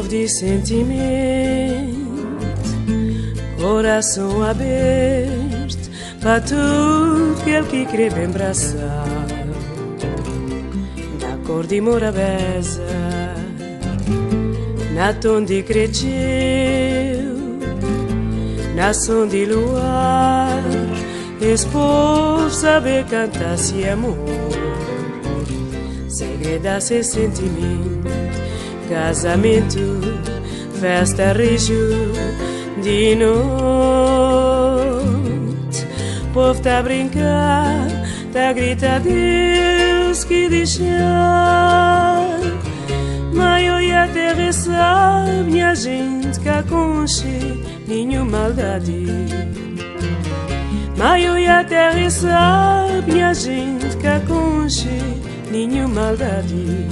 povo de sentimento, coração aberto para tudo que ele que quer bem abraçar. Na cor de morabeza, na tom de cresceu, na som de luar, esse povo sabe cantar se amor, segredar se sentimento, casamento, festa rijo de noite. Povo tá a brincar, tá a gritar Deus que deixar. Mas eu e a terra sabe, minha gente, que aconche nenhuma maldade. Mas eu e a terra sabe, minha gente, que aconche nenhuma maldade.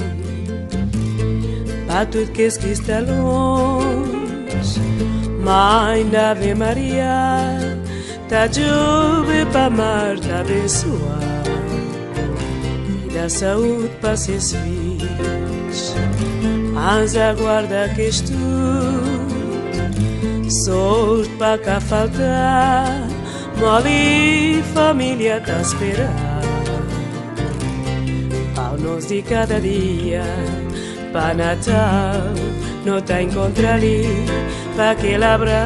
Para tudo que está longe, Mãe da Ave Maria, tá de ouro para amar, tá abençoar e dá saúde para seus filhos. Mas aguarda que estudo, sorte para cá faltar, mole família tá a esperar. Ao nós de cada dia, para Natal, não tá encontrar ali para aquele abraço.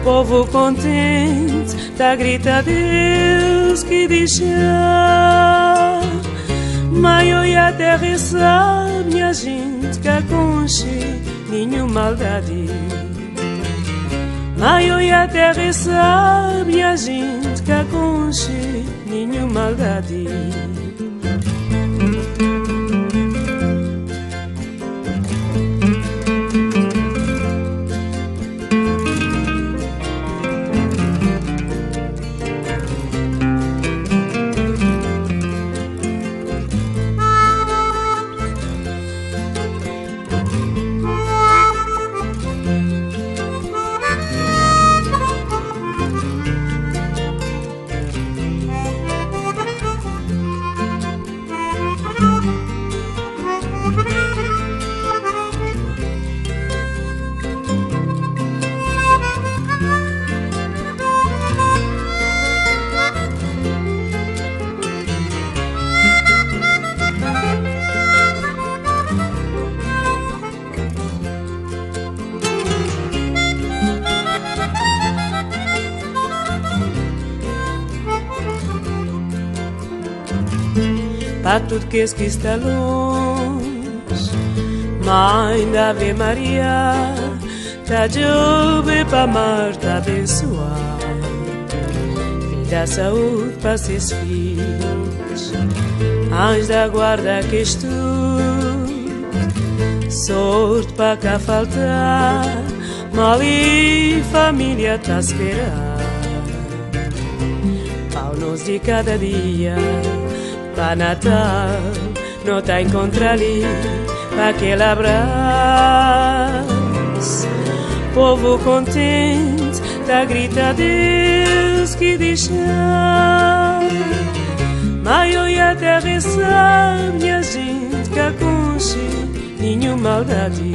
Povo contente, tá a gritar Deus que deixar. Mas eu e a terra sabe, minha gente, que aconche nenhuma maldade. Mas eu e a terra sabe, minha gente, que aconche nenhuma maldade. Para tudo que está longe, Mãe da Ave Maria, tá de ouro para amar, tá abençoar e dá saúde para seus filhos. Anjo da guarda que estude, sorte para cá faltar, mole família tá a esperar. Ao nós de cada dia, para Natal, não tá encontrar ali para aquele abraço. Povo contente, tá a gritar Deus que deixar. Mas eu e a terra sabe, minha gente, que aconche nenhuma maldade.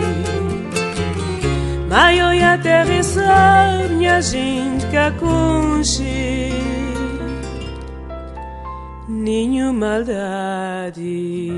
Mas eu e a terra sabe, minha gente, que aconche nenhuma maldade.